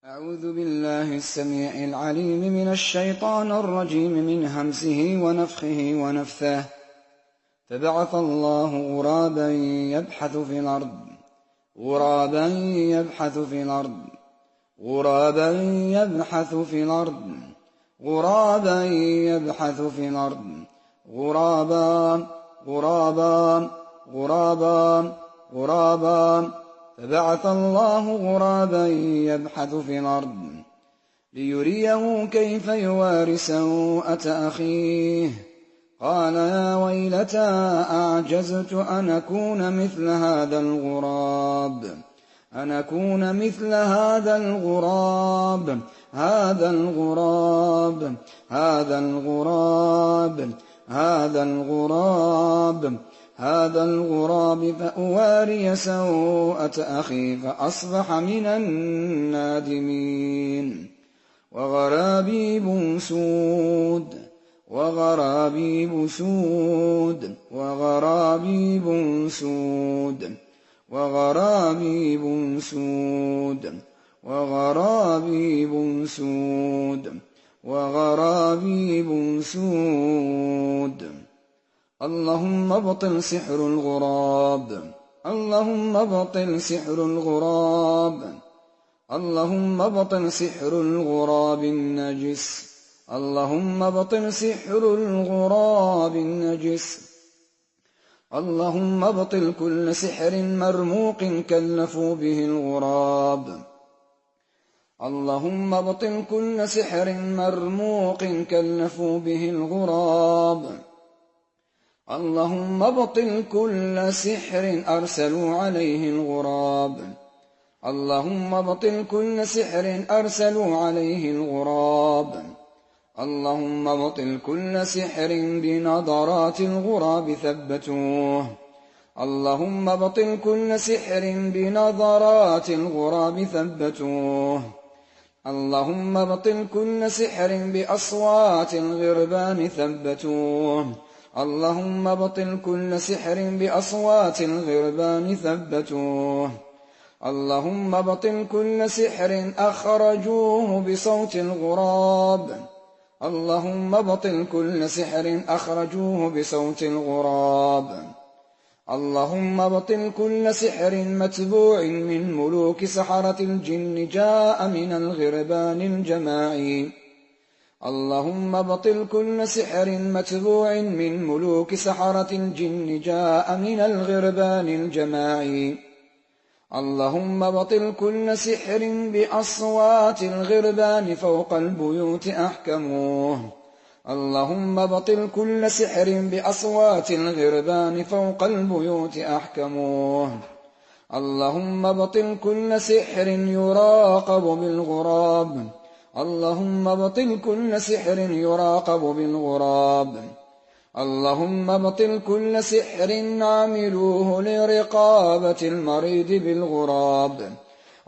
أعوذ بالله السميع العليم من الشيطان الرجيم من همزه ونفخه ونفثه. فبعث الله غرابا يبحث في الأرض غرابا يبحث في الأرض غرابا يبحث في الأرض غرابا يبحث في الأرض غرابا غرابا غرابا غرابا فبعث الله غرابا يبحث في الأرض ليريه كيف يواري سوءة أخيه قال يا ويلتى أعجزت أن أكون مثل هذا الغراب فأواري سوءة أخي فأصبح من النادمين. وغرابيب سود وغرابيب سود وغرابيب سود وغرابيب سود وغرابيب سود وغرابيب سود. اللهم ابطل سحر الغراب اللهم ابطل سحر الغراب اللهم ابطل سحر الغراب النجس اللهم ابطل سحر الغراب النجس. اللهم ابطل كل سحر مرموق كلفوا به الغراب اللهم ابطل كل سحر مرموق كلفوا به الغراب. اللهم ابطل كل سحر أرسلوا عليه الغراب اللهم ابطل كل سحر أرسلوا عليه الغراب. اللهم ابطل كل سحر بنظرات الغراب ثبتوه اللهم ابطل كل سحر بنظرات الغراب ثبتوه. اللهم ابطل كل سحر بأصوات الغربان ثبتوه اللهم ابطل كل سحر بأصوات الغربان ثبتوه. اللهم ابطل كل سحر أخرجوه بصوت الغراب اللهم ابطل كل سحر أخرجوه بصوت الغراب. اللهم ابطل كل سحر متبوع من ملوك سحرة الجن جاء من الغربان الجماعي. اللهم ابطل كل سحر متبوع من ملوك سحرة الجن جاء من الغربان الجماعي. اللهم ابطل كل سحر بأصوات الغربان فوق البيوت أحكموه اللهم ابطل كل سحر بأصوات الغربان فوق البيوت أحكموه. اللهم ابطل كل سحر يراقب بالغراب اللهم ابطل كل سحر يراقب بالغراب. اللهم ابطل كل سحر عملوه لرقابة المريض بالغراب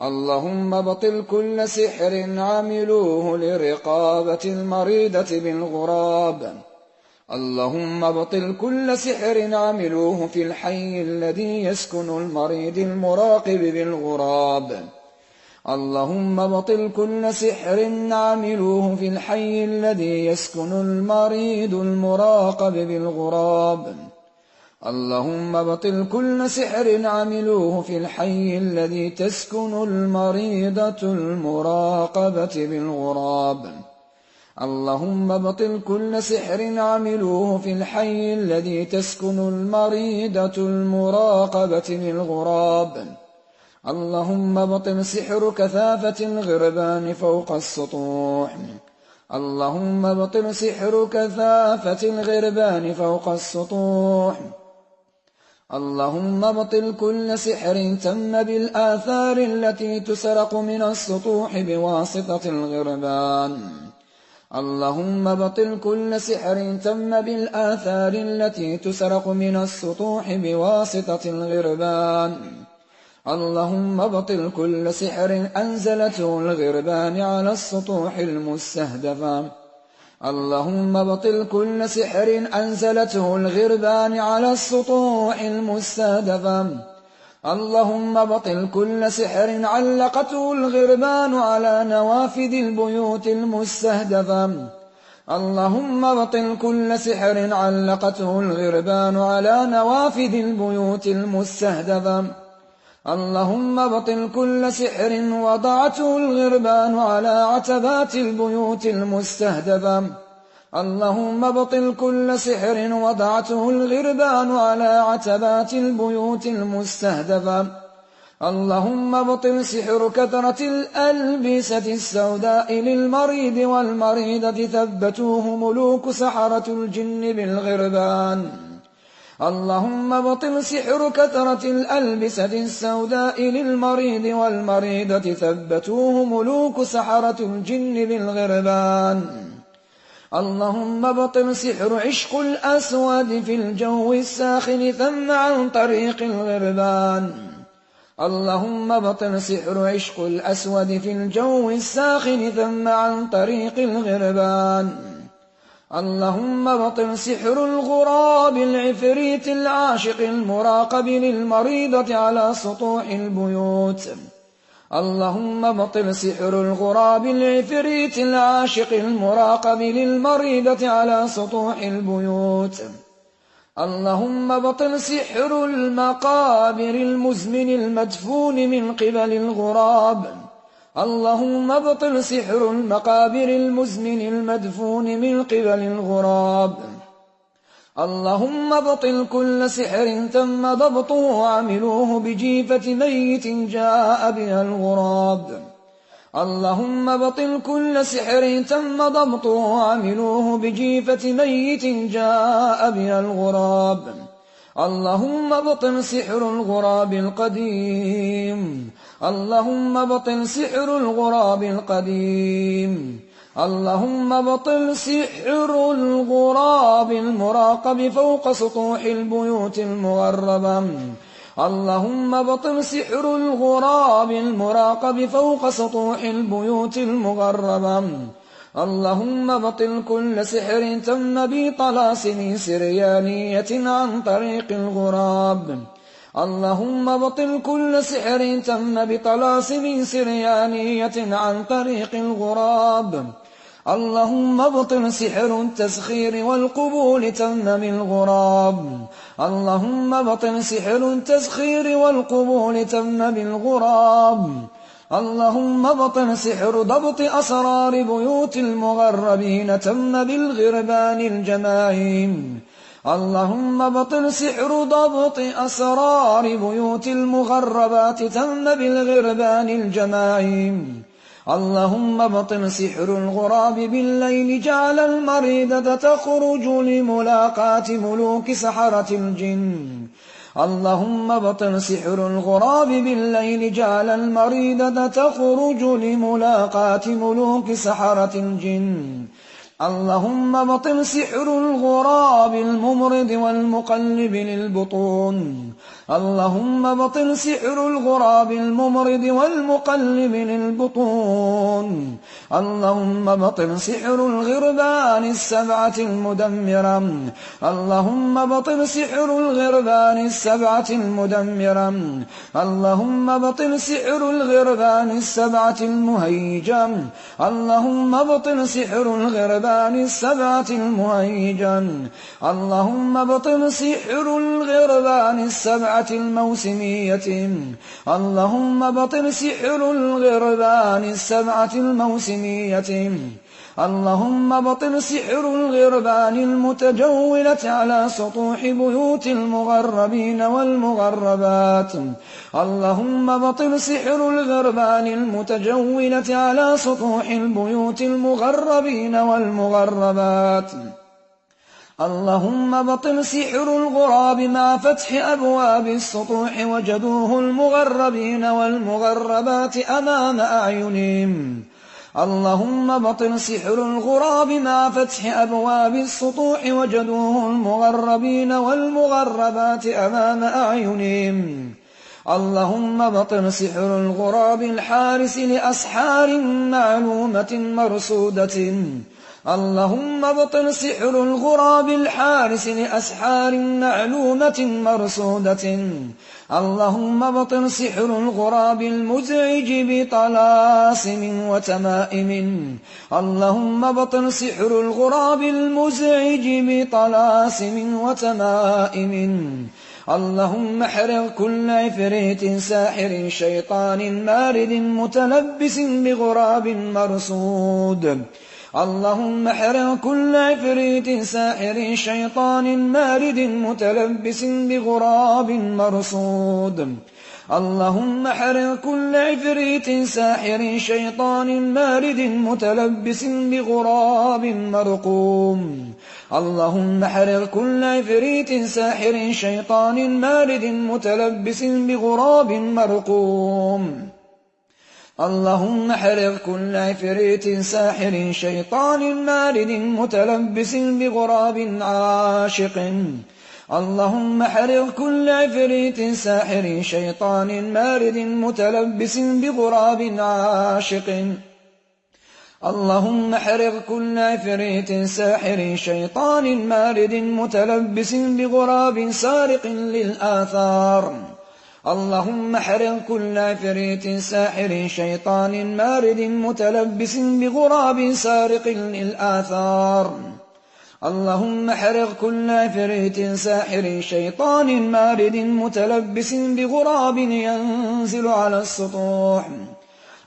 اللهم ابطل كل سحر عملوه لرقابة المريضة بالغراب. اللهم ابطل كل سحر عملوه في الحي الذي يسكن المريض المراقب بالغراب اللهم ابطل كل سحر عملوه في الحي الذي يسكن المريض المراقب بالغراب. اللهم ابطل كل سحر عملوه في الحي الذي تسكن المريضة المراقبة بالغراب. اللهم ابطل كل سحر عملوه في الحي الذي تسكن المريضة المراقبة بالغراب. اللهم ابطل سحر كثافة الغربان فوق السطوح اللهم ابطل سحر كثافة الغربان فوق السطوح. اللهم ابطل كل سحر تم بالآثار التي تسرق من السطوح بواسطة الغربان اللهم ابطل كل سحر تم بالآثار التي تسرق من السطوح بواسطة الغربان. اللهم ابطل كل سحر أنزلته الغربان على السطوح المستهدفة اللهم ابطل كل سحر أنزلته الغربان على السطوح المستهدفة. اللهم بطل كل سحر علقته الغربان على نوافذ البيوت المستهدفة. اللهم بطل كل سحر علقته الغربان على نوافذ البيوت المستهدفة. اللهم بطل كل سحر وضعته الغربان على عتبات البيوت المستهدفة. اللهم بطل كل سحر وضعته الغربان على عتبات البيوت المستهدفة. اللهم بطل سحر كثرة الألبسة السوداء للمريض والمريضة ثبتوه ملوك سحرة الجن بالغربان. اللهم بطل سحر كثرة الألبسة السوداء للمريض والمريضة ثبتوه ملوك سحرة الجن بالغربان. اللهم بطل سحر عشق الأسود في الجو الساخن ثم عن طريق الغربان. اللهم بطل سحر عشق الأسود في الجو الساخن ثم عن طريق الغربان. اللهم بطل سحر الغراب العفريت العاشق المراقب للمريضة على سطوح البيوت. اللهم بطل سحر الغراب العفريت العاشق المراقب للمريضة على سطوح البيوت. اللهم بطل سحر المقابر المزمن المدفون من قبل الغراب. اللهم بطل سحر المقابر المزمن المدفون من قبل الغراب. اللهم بطل كل سحر تم ضبطه وعملوه بجيفة ميت جاء بها الغراب. اللهم بطل كل سحر تم ضبطه وعملوه بجيفة ميت جاء بها الغراب. اللهم بطل سحر الغراب القديم. اللهم بطل سحر الغراب القديم. اللهم بطل سحر الغراب المراقب فوق سطوح البيوت المغربة. اللهم بطل سحر الغراب المراقب فوق سطوح البيوت المغربة. اللهم بطل كل سحر تم بطلاسم سريانية عن طريق الغراب. اللهم بطل كل سحر تم بطلاسم سريانية عن طريق الغراب. اللهم بطل سحر التسخير والقبول تم بالغراب. اللهم بطل سحر التسخير والقبول تم بالغراب. اللهم بطل سحر ضبط أسرار بيوت المغربين تم بالغربان الجماعين. اللهم بطل سحر ضبط أسرار بيوت المغربات تم بالغربان الجماعين. اللهم بطل سحر الغراب بالليل جعل المريضة تخرج لملاقاة ملوك سحرة الجن. اللهم بطل سحر الغراب بالليل جعل المريضة تخرج لملاقاة ملوك سحرة الجن. اللهم بطل سحر الغراب الممرض والمقلب للبطون. اللهم بطل سحر الغراب الممرض والمقلب للبطون. اللهم بطل سحر الغربان السبعة المدمرة. اللهم بطل سحر الغربان السبعة المدمرة. اللهم بطل سحر الغربان السبعة المهيجة. اللهم بطل سحر الغربان السبعة المهيجة. اللهم بطل سحر الغربان السبعة الموسمية. اللهم بطل سحر الغربان السبعة الموسمية. اللهم بطل سحر الغربان المتجولة على سطوح بيوت المغربين والمغربات. اللهم بطل سحر الغربان المتجولة على سطوح البيوت المغربين والمغربات. اللهم بطل سحر الغراب مع فتح أبواب السطوح وجدوه المغربين والمغربات أمام أعينهم. اللهم بطل سحر الغراب مع فتح أبواب السطوح وجدوه المغربين والمغربات أمام أعينهم. اللهم بطل سحر الغراب الحارس لأسحار معلومة مرصودة. اللهم بطل سحر الغراب الحارس لأسحار معلومة مرصودة. اللهم ابطل سحر الغراب المزعج بطلاسم وتمائم. اللهم ابطل سحر الغراب المزعج بطلاسم وتمائم. اللهم احرق كل عفريت ساحر شيطان مارد متلبس بغراب مرصود. اللهم احرق كل عفريت ساحر شيطان مارد متلبس بغراب مرصود. اللهم احرق كل عفريت ساحر شيطان مارد متلبس بغراب مرقوم. اللهم احرق كل عفريت ساحر شيطان مارد متلبس بغراب مرقوم. اللهم احرق كل عفريت ساحر شيطان مارد متلبس بغراب عاشق. اللهم احرق كل عفريت ساحر شيطان مارد متلبس بغراب عاشق. اللهم احرق كل عفريت ساحر شيطان مارد متلبس بغراب سارق للآثار. اللهم احرق كل عفريت ساحر شيطان مارد متلبس بغراب سارق للآثار. اللهم احرق كل عفريت ساحر شيطان مارد متلبس بغراب ينزل على السطوح.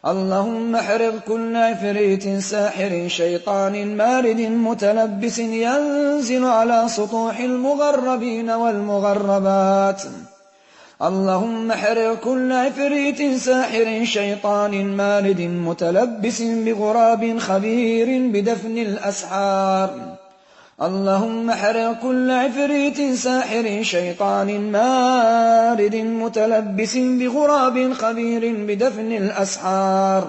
اللهم احرق كل عفريت ساحر شيطان مارد متلبس ينزل على سطوح المغربين والمغربات. اللهم احرق كل عفريت ساحر شيطان مارد متلبس بغراب خبير بدفن الأسحار. اللهم احرق كل عفريت ساحر شيطان مارد متلبس بغراب خبير بدفن الأسحار.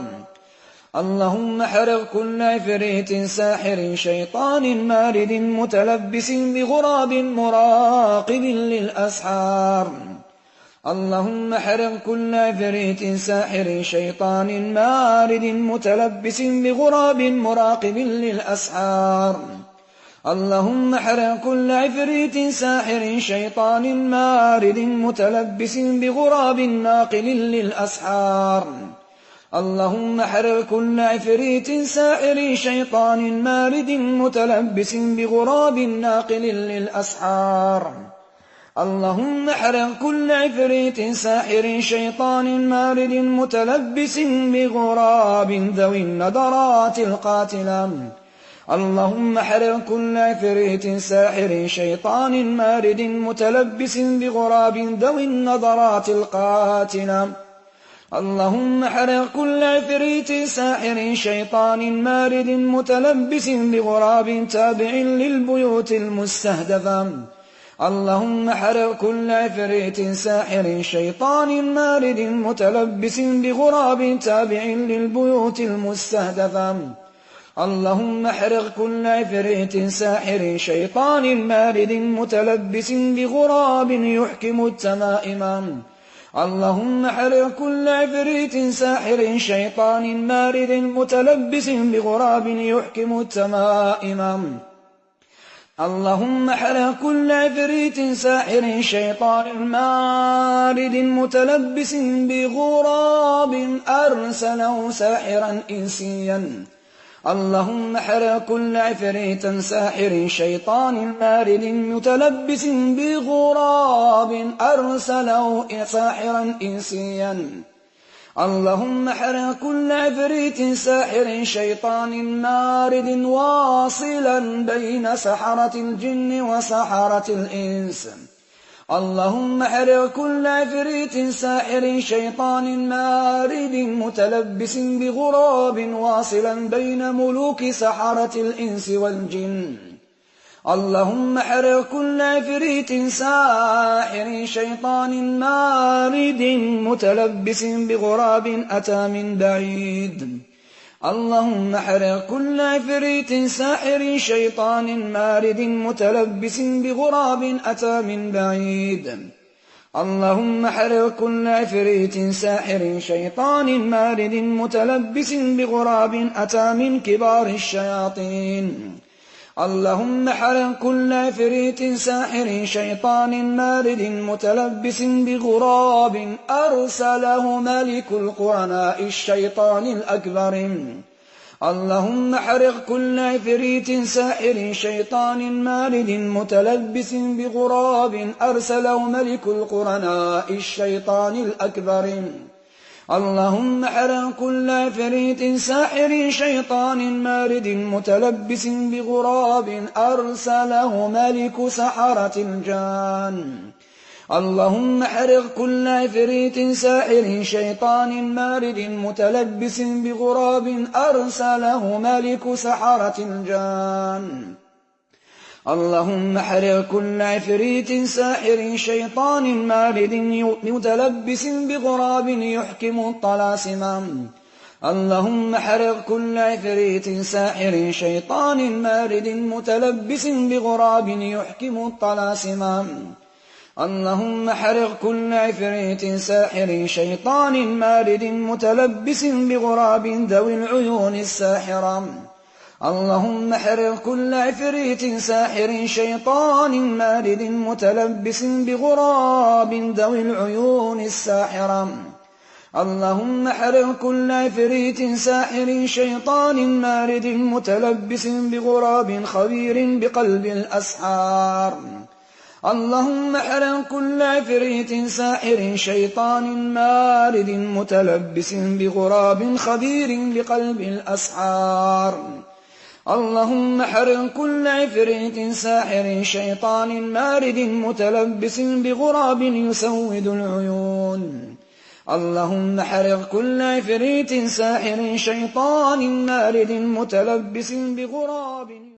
اللهم احرق كل عفريت ساحر شيطان مارد متلبس بغراب مراقب للأسحار. اللهم احرق كل عفريت ساحر شيطان مارد متلبس بغراب مراقب للأسحار. اللهم احرق كل عفريت ساحر شيطان مارد متلبس بغراب ناقل للأسحار. اللهم احرق كل عفريت ساحر شيطان مارد متلبس بغراب ناقل للأسحار. اللهم احرق كل عفريت ساحر شيطان مارد متلبس بغراب ذوي النضرات القاتلة. اللهم احرق كل عفريت ساحر شيطان مارد متلبس بغراب ذوي النضرات القاتلة. اللهم احرق كل عفريت ساحر شيطان مارد متلبس بغراب تابع للبيوت المستهدفة. اللهم احرق كل عفريت ساحر شيطان مارد متلبس بغراب تابع للبيوت المستهدفة. اللهم احرق كل عفريت ساحر شيطان مارد متلبس بغراب يحكم التمائم. اللهم احرق كل عفريت ساحر شيطان مارد متلبس بغراب يحكم التمائم. اللهم احرق كل عفريت ساحر شيطان مارد متلبس بغراب أرسله ساحرا إنسيا. اللهم احرق كل عفريت ساحر شيطان مارد متلبس بغراب أرسله ساحرا إنسيا. اللهم احرق كل عفريت ساحر شيطان مارد واصلا بين سحرة الجن وسحرة الإنس. اللهم احرق كل عفريت ساحر شيطان مارد متلبس بغراب واصلا بين ملوك سحرة الإنس والجن. اللهم احرق كل عفريت ساحر شيطان مارد متلبس بغراب أتى من بعيد. اللهم احرق كل عفريت ساحر شيطان مارد متلبس بغراب أتى من بعيد. اللهم احرق كل عفريت ساحر شيطان مارد متلبس بغراب أتى من كبار الشياطين. اللهم حرق كل عفريت ساحر شيطان مارد متلبس بغراب أرسله ملك القرناء الشيطان الأكبر. اللهم حرق كل عفريت ساحر شيطان مارد متلبس بغراب أرسله ملك القرناء الشيطان الأكبر. اللهم حرق كل عفريت ساحر شيطان مارد متلبس بغراب أرسله ملك سحرة الجان. اللهم حرق كل عفريت ساحر شيطان مارد متلبس بغراب أرسله ملك سحرة الجان. اللهم حرق كل عفريت ساحر شيطان مارد متلبس بغراب يحكم الطلاسم. اللهم حرق كل عفريت ساحر شيطان مارد متلبس بغراب يحكم الطلاسم. اللهم حرق كل عفريت ساحر شيطان مارد متلبس بغراب ذوي العيون الساحرة. اللهم حرق كل عفريت ساحر شيطان مارد متلبس بغراب ذوي العيون الساحرة. اللهم حرق كل عفريت ساحر شيطان مارد متلبس بغراب خبير بقلب الأسحار. اللهم حرق كل عفريت ساحر شيطان مارد متلبس بغراب خبير بقلب الأسحار. اللهم حرق كل عفريت ساحر شيطان مارد متلبس بغراب يسود العيون. اللهم حرق كل عفريت ساحر شيطان مارد متلبس بغراب